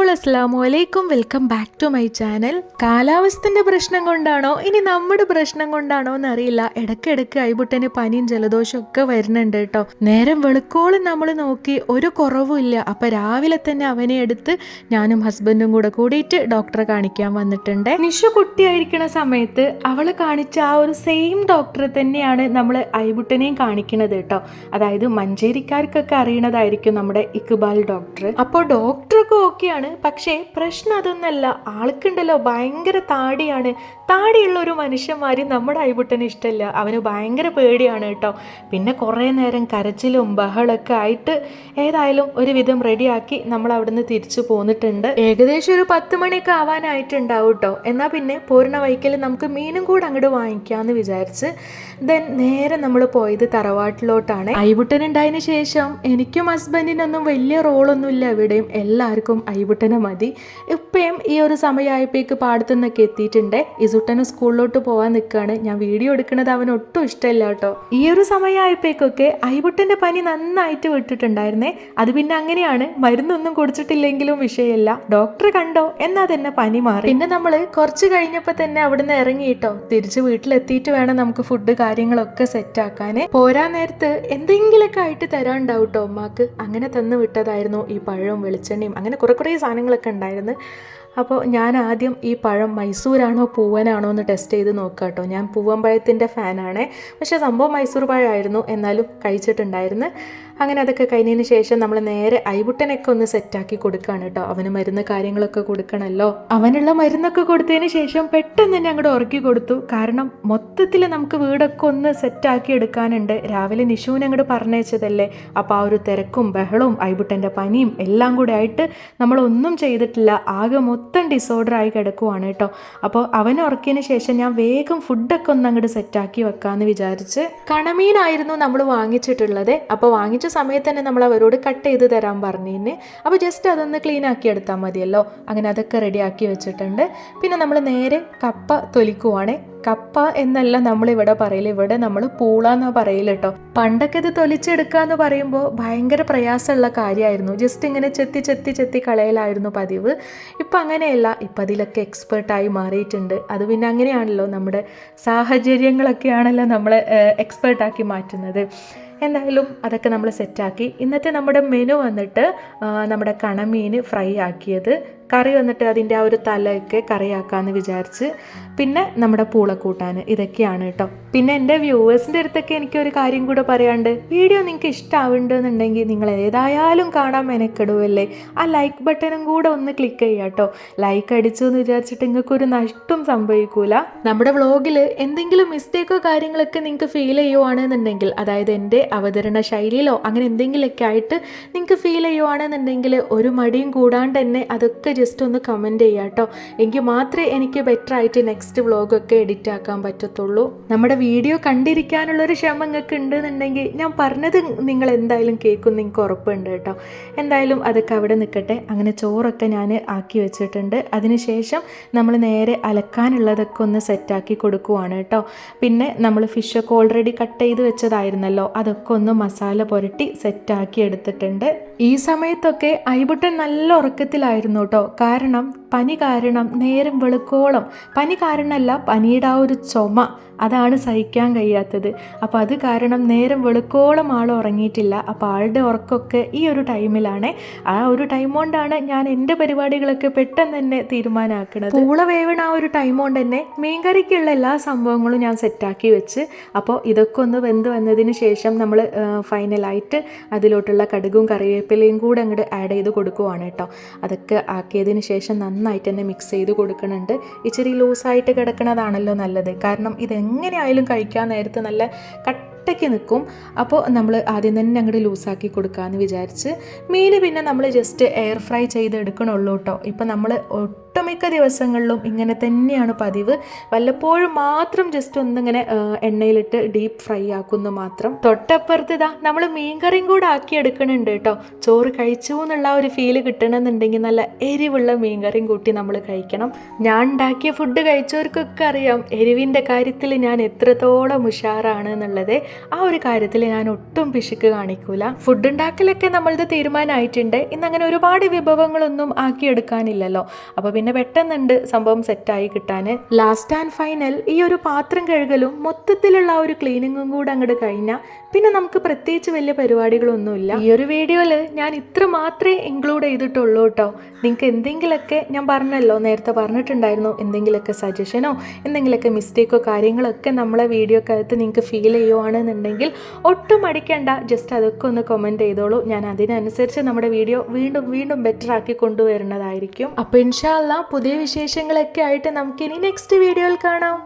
അപ്പോൾ അസ്സലാമു അലൈക്കും, welcome back to my channel. കാലാവസ്ഥൻ്റെ പ്രശ്നം കൊണ്ടാണോ ഇനി നമ്മുടെ പ്രശ്നം കൊണ്ടാണോ എന്നറിയില്ല, ഇടയ്ക്കിടയ്ക്ക് ഐബുട്ടന് പനിയും ജലദോഷവും ഒക്കെ വരുന്നുണ്ട് കേട്ടോ. നേരം വെളുക്കോളം നമ്മൾ നോക്കി ഒരു കുറവുമില്ല. അപ്പം രാവിലെ തന്നെ അവനെ എടുത്ത് ഞാനും ഹസ്ബൻഡും കൂടെ കൂടിയിട്ട് ഡോക്ടറെ കാണിക്കാൻ വന്നിട്ടുണ്ട്. നിഷു കുട്ടിയായിരിക്കണ സമയത്ത് അവളെ കാണിച്ച ആ ഒരു സെയിം ഡോക്ടറെ തന്നെയാണ് നമ്മൾ ഐബുട്ടനെയും കാണിക്കുന്നത് കേട്ടോ. അതായത് മഞ്ചേരിക്കാർക്കൊക്കെ അറിയണതായിരിക്കും നമ്മുടെ ഇക്ബാൽ ഡോക്ടർ. അപ്പോൾ ഡോക്ടറൊക്കെ ഓക്കെയാണ്, പക്ഷേ പ്രശ്നം അതൊന്നല്ല. ആൾക്കുണ്ടല്ലോ ഭയങ്കര താടിയാണ്. താടിയുള്ള ഒരു മനുഷ്യന്മാര് നമ്മുടെ ഐബുട്ടന് ഇഷ്ടമല്ല, അവന് ഭയങ്കര പേടിയാണ് കേട്ടോ. പിന്നെ കുറേ നേരം കരച്ചിലും ബഹളമൊക്കെ ആയിട്ട് ഏതായാലും ഒരുവിധം റെഡിയാക്കി നമ്മൾ അവിടുന്ന് തിരിച്ചു പോന്നിട്ടുണ്ട്. ഏകദേശം ഒരു 10 മണിയൊക്കെ ആവാനായിട്ടുണ്ടാവും കേട്ടോ. എന്നാൽ പിന്നെ പോരുന്ന വൈക്കൽ നമുക്ക് മീനും കൂടെ അങ്ങോട്ട് വാങ്ങിക്കാമെന്ന് വിചാരിച്ച് ദെൻ നേരെ നമ്മൾ പോയത് തറവാട്ടിലോട്ടാണ്. ഐബുട്ടൻ ഉണ്ടായതിന് ശേഷം എനിക്കും ഹസ്ബൻഡിനൊന്നും വലിയ റോളൊന്നുമില്ല എവിടെയും, എല്ലാവർക്കും ഐബുട്ടനെ മതി. ഇപ്പം ഈ ഒരു സമയമായപ്പോഴേക്ക് പാടത്തുനിന്നൊക്കെ എത്തിയിട്ടുണ്ട്. ഇസുട്ടന് സ്കൂളിലോട്ട് പോകാൻ നിൽക്കുകയാണ്. ഞാൻ വീഡിയോ എടുക്കുന്നത് അവന് ഒട്ടും ഇഷ്ടമില്ല കേട്ടോ. ഈ ഒരു സമയമായപ്പോഴേക്കൊക്കെ ഐബുട്ടൻ്റെ പനി നന്നായിട്ട് വിട്ടിട്ടുണ്ടായിരുന്നേ. അത് പിന്നെ അങ്ങനെയാണ്, മരുന്നൊന്നും കുടിച്ചിട്ടില്ലെങ്കിലും വിഷയമല്ല. ഡോക്ടർ കണ്ടോ എന്നാൽ തന്നെ പനി മാറി. പിന്നെ നമ്മൾ കുറച്ച് കഴിഞ്ഞപ്പോൾ തന്നെ അവിടുന്ന് ഇറങ്ങിയിട്ടോ. തിരിച്ച് വീട്ടിലെത്തിയിട്ട് വേണം നമുക്ക് ഫുഡ് കാര്യങ്ങളൊക്കെ സെറ്റാക്കാൻ. പോരാൻ നേരത്ത് എന്തെങ്കിലുമൊക്കെ ആയിട്ട് തരാണ്ടാവും കേട്ടോ ഉമ്മാക്ക്. അങ്ങനെ തന്നു വിട്ടതായിരുന്നു ഈ പഴവും വെളിച്ചെണ്ണയും അങ്ങനെ കുറേ സാധനങ്ങളൊക്കെ ഉണ്ടായിരുന്നു. അപ്പോൾ ഞാൻ ആദ്യം ഈ പഴം മൈസൂരാണോ പൂവനാണോ എന്ന് ടെസ്റ്റ് ചെയ്ത് നോക്കാം കേട്ടോ. ഞാൻ പൂവൻ പഴത്തിൻ്റെ ഫാനാണ്, പക്ഷേ സംഭവം മൈസൂർ പഴമായിരുന്നു, എന്നാലും കഴിച്ചിട്ടുണ്ടായിരുന്നു. അങ്ങനെ അതൊക്കെ കഴിഞ്ഞതിന് ശേഷം നമ്മൾ നേരെ ഐബുട്ടനൊക്കെ ഒന്ന് സെറ്റാക്കി കൊടുക്കുകയാണ് കേട്ടോ. അവന് മരുന്ന് കാര്യങ്ങളൊക്കെ കൊടുക്കണമല്ലോ. അവനുള്ള മരുന്നൊക്കെ കൊടുത്തതിന് ശേഷം പെട്ടെന്ന് തന്നെ അങ്ങോട്ട് ഉറക്കി കൊടുത്തു. കാരണം മൊത്തത്തിൽ നമുക്ക് വീടൊക്കെ ഒന്ന് സെറ്റാക്കി എടുക്കാനുണ്ട്. രാവിലെ നിഷുവിനെ അങ്ങോട്ട് പറഞ്ഞയച്ചതല്ലേ, അപ്പോൾ ആ ഒരു തിരക്കും ബഹളവും ഐബുട്ടൻ്റെ പനിയും എല്ലാം കൂടെ ആയിട്ട് നമ്മളൊന്നും ചെയ്തിട്ടില്ല. ആകെ മൊത്തം ഡിസോർഡറായി കിടക്കുവാണ് കേട്ടോ. അപ്പോൾ അവനെ ഉറക്കിയതിന് ശേഷം ഞാൻ വേഗം ഫുഡൊക്കെ ഒന്ന് അങ്ങോട്ട് സെറ്റാക്കി വെക്കാമെന്ന് വിചാരിച്ച്. കണമീനായിരുന്നു നമ്മൾ വാങ്ങിച്ചിട്ടുള്ളത്. അപ്പോൾ വാങ്ങിച്ച സമയത്ത് തന്നെ നമ്മൾ അവരോട് കട്ട് ചെയ്ത് തരാൻ പറഞ്ഞിന്. അപ്പോൾ ജസ്റ്റ് അതൊന്ന് ക്ലീൻ ആക്കി എടുത്താൽ മതിയല്ലോ. അങ്ങനെ അതൊക്കെ റെഡിയാക്കി വെച്ചിട്ടുണ്ട്. പിന്നെ നമ്മൾ നേരെ കപ്പ തൊലിക്കുവാണ്. കപ്പ എന്നല്ല നമ്മളിവിടെ പറയില്ല, ഇവിടെ നമ്മൾ പൂള എന്നാണ് പറയില്ല കേട്ടോ. പണ്ടൊക്കെ ഇത് തൊലിച്ചെടുക്കുക എന്ന് പറയുമ്പോൾ ഭയങ്കര പ്രയാസമുള്ള കാര്യമായിരുന്നു. ജസ്റ്റ് ഇങ്ങനെ ചെത്തി കളയലായിരുന്നു പതിവ്. ഇപ്പം അങ്ങനെയല്ല, ഇപ്പം അതിലൊക്കെ എക്സ്പേർട്ടായി മാറിയിട്ടുണ്ട്. അത് പിന്നെ അങ്ങനെയാണല്ലോ, നമ്മുടെ സാഹചര്യങ്ങളൊക്കെയാണല്ലോ നമ്മളെ എക്സ്പേർട്ടാക്കി മാറ്റുന്നത്. എന്തായാലും അതൊക്കെ നമ്മൾ സെറ്റാക്കി. ഇന്നത്തെ നമ്മുടെ മെനു വന്നിട്ട് നമ്മുടെ കണമീൻ ഫ്രൈ ആക്കിയത്, കറി വന്നിട്ട് അതിൻ്റെ ആ ഒരു തലയൊക്കെ കറിയാക്കാമെന്ന് വിചാരിച്ച്, പിന്നെ നമ്മുടെ പൂളക്കൂട്ടാൻ, ഇതൊക്കെയാണ് കേട്ടോ. പിന്നെ എൻ്റെ വ്യൂവേഴ്സിൻ്റെ അടുത്തൊക്കെ എനിക്കൊരു കാര്യം കൂടെ പറയാണ്ട്, വീഡിയോ നിങ്ങൾക്ക് ഇഷ്ടമാവുന്നുണ്ടെന്നുണ്ടെങ്കിൽ നിങ്ങൾ ഏതായാലും കാണാൻ മെനക്കെടുവല്ലേ, ആ ലൈക്ക് ബട്ടണും കൂടെ ഒന്ന് ക്ലിക്ക് ചെയ്യുക കേട്ടോ. ലൈക്ക് അടിച്ചു എന്ന് വിചാരിച്ചിട്ട് നിങ്ങൾക്കൊരു നഷ്ടം സംഭവിക്കൂല. നമ്മുടെ വ്ളോഗിൽ എന്തെങ്കിലും മിസ്റ്റേക്കോ കാര്യങ്ങളൊക്കെ നിങ്ങൾക്ക് ഫീൽ ചെയ്യുവാണെന്നുണ്ടെങ്കിൽ, അതായത് എൻ്റെ അവതരണ ശൈലിയിലോ അങ്ങനെ എന്തെങ്കിലുമൊക്കെ ആയിട്ട് നിങ്ങൾക്ക് ഫീൽ ചെയ്യുവാണെന്നുണ്ടെങ്കിൽ ഒരു മടിയും കൂടാണ്ട് തന്നെ അതൊക്കെ ജസ്റ്റ് ഒന്ന് കമൻറ്റ് ചെയ്യുക കേട്ടോ. എങ്കിൽ മാത്രമേ എനിക്ക് ബെറ്റർ ആയിട്ട് നെക്സ്റ്റ് വ്ളോഗൊക്കെ എഡിറ്റ് ആക്കാൻ പറ്റത്തുള്ളൂ. നമ്മുടെ വീഡിയോ കണ്ടിരിക്കാനുള്ളൊരു ക്ഷമ നിങ്ങൾക്ക് ഉണ്ടെന്നുണ്ടെങ്കിൽ ഞാൻ പറഞ്ഞത് നിങ്ങൾ എന്തായാലും കേൾക്കും, നിങ്ങൾക്ക് ഉറപ്പുണ്ട് കേട്ടോ. എന്തായാലും അതൊക്കെ അവിടെ നിൽക്കട്ടെ. അങ്ങനെ ചോറൊക്കെ ഞാൻ ആക്കി വെച്ചിട്ടുണ്ട്. അതിനുശേഷം നമ്മൾ നേരെ അലക്കാനുള്ളതൊക്കെ ഒന്ന് സെറ്റാക്കി കൊടുക്കുവാണ് കേട്ടോ. പിന്നെ നമ്മൾ ഫിഷൊക്കെ ഓൾറെഡി കട്ട് ചെയ്ത് വെച്ചതായിരുന്നല്ലോ, അതൊക്കെ ഒന്ന് മസാല പുരട്ടി സെറ്റാക്കി എടുത്തിട്ടുണ്ട്. ഈ സമയത്തൊക്കെ ഐബുട്ടൻ നല്ല ഉറക്കത്തിലായിരുന്നു കേട്ടോ. കാരണം പനി കാരണം നേരം വെളുക്കോളം, പനി കാരണമല്ല, പനിയുടെ ആ ഒരു ചുമ അതാണ് സഹിക്കാൻ കഴിയാത്തത്. അപ്പോൾ അത് കാരണം നേരം വെളുക്കോളം ആൾ ഉറങ്ങിയിട്ടില്ല. അപ്പോൾ ആളുടെ ഉറക്കമൊക്കെ ഈ ഒരു ടൈമിലാണ്. ആ ഒരു ടൈം കൊണ്ടാണ് ഞാൻ എൻ്റെ പരിപാടികളൊക്കെ പെട്ടെന്ന് തന്നെ തീരുമാനമാക്കുന്നത്. പൂള വേവണ ആ ഒരു ടൈം കൊണ്ട് തന്നെ മീൻകറിക്കുള്ള എല്ലാ സംഭവങ്ങളും ഞാൻ സെറ്റാക്കി വെച്ച്. അപ്പോൾ ഇതൊക്കെ ഒന്ന് വെന്ത് വന്നതിന് ശേഷം നമ്മൾ ഫൈനലായിട്ട് അതിലോട്ടുള്ള കടുകും കറിവേപ്പിലയും കൂടെ അങ്ങോട്ട് ആഡ് ചെയ്ത് കൊടുക്കുവാണ് കേട്ടോ. അതൊക്കെ ആക്കിയതിന് ശേഷം നന്നായിട്ട് തന്നെ മിക്സ് ചെയ്ത് കൊടുക്കുന്നുണ്ട്. ഇച്ചിരി ലൂസായിട്ട് കിടക്കുന്നതാണല്ലോ നല്ലത്, കാരണം ഇതെങ്ങനെയായാലും കഴിക്കാൻ നേരത്ത് നല്ല കട്ടയ്ക്ക് നിൽക്കും. അപ്പോൾ നമ്മൾ ആദ്യം തന്നെ അങ്ങോട്ട് ലൂസാക്കി കൊടുക്കാമെന്ന് വിചാരിച്ച്. മീൻ പിന്നെ നമ്മൾ ജസ്റ്റ് എയർ ഫ്രൈ ചെയ്ത് എടുക്കണുള്ളൂ കേട്ടോ. ഇപ്പം നമ്മൾ ഒട്ടും ഒട്ടുമിക്ക ദിവസങ്ങളിലും ഇങ്ങനെ തന്നെയാണ് പതിവ്. വല്ലപ്പോഴും മാത്രം ജസ്റ്റ് ഒന്നിങ്ങനെ എണ്ണയിലിട്ട് ഡീപ്പ് ഫ്രൈ ആക്കുന്നു മാത്രം. തൊട്ടപ്പുറത്ത് ഇതാ നമ്മൾ മീൻകറിയും കൂടെ ആക്കി എടുക്കണുണ്ട് കേട്ടോ. ചോറ് കഴിച്ചു എന്നുള്ള ഒരു ഫീല് കിട്ടണമെന്നുണ്ടെങ്കിൽ നല്ല എരിവുള്ള മീൻകറിയും കൂട്ടി നമ്മൾ കഴിക്കണം. ഞാൻ ഉണ്ടാക്കിയ ഫുഡ് കഴിച്ചവർക്കൊക്കെ അറിയാം എരിവിൻ്റെ കാര്യത്തിൽ ഞാൻ എത്രത്തോളം ഉഷാറാണ് എന്നുള്ളത്. ആ ഒരു കാര്യത്തിൽ ഞാൻ ഒട്ടും പിശുക്ക് കാണിക്കൂല. ഫുഡ് ഉണ്ടാക്കലൊക്കെ നമ്മളത് തീരുമാനമായിട്ടുണ്ട്. ഇന്നങ്ങനെ ഒരുപാട് വിഭവങ്ങളൊന്നും ആക്കിയെടുക്കാനില്ലല്ലോ. അപ്പോൾ പിന്നെ പെട്ടെന്നുണ്ട് സംഭവം സെറ്റായി കിട്ടാൻ. ലാസ്റ്റ് ആൻഡ് ഫൈനൽ ഈ ഒരു പാത്രം കഴുകലും മൊത്തത്തിലുള്ള ആ ഒരു ക്ലീനിങ്ങും കൂടെ അങ്ങോട്ട് കഴിഞ്ഞാൽ പിന്നെ നമുക്ക് പ്രത്യേകിച്ച് വലിയ പരിപാടികളൊന്നുമില്ല. ഈ ഒരു വീഡിയോയിൽ ഞാൻ ഇത്ര മാത്രമേ ഇൻക്ലൂഡ് ചെയ്തിട്ടുള്ളൂ കേട്ടോ. നിങ്ങൾക്ക് എന്തെങ്കിലുമൊക്കെ ഞാൻ പറഞ്ഞല്ലോ, നേരത്തെ പറഞ്ഞിട്ടുണ്ടായിരുന്നു, എന്തെങ്കിലുമൊക്കെ സജഷനോ എന്തെങ്കിലുമൊക്കെ മിസ്റ്റേക്കോ കാര്യങ്ങളൊക്കെ നമ്മളെ വീഡിയോക്കകത്ത് നിങ്ങൾക്ക് ഫീൽ ചെയ്യുവാണെന്നുണ്ടെങ്കിൽ ഒട്ടും അടിക്കേണ്ട, ജസ്റ്റ് അതൊക്കെ ഒന്ന് കമൻറ്റ് ചെയ്തോളൂ. ഞാൻ അതിനനുസരിച്ച് നമ്മുടെ വീഡിയോ വീണ്ടും വീണ്ടും ബെറ്റർ ആക്കി കൊണ്ടുവരുന്നതായിരിക്കും. അപ്പോൾ ഇൻഷാ അല്ലാഹ് പുതിയ വിശേഷങ്ങളൊക്കെ ആയിട്ട് നമുക്കിനി നെക്സ്റ്റ് വീഡിയോയിൽ കാണാം.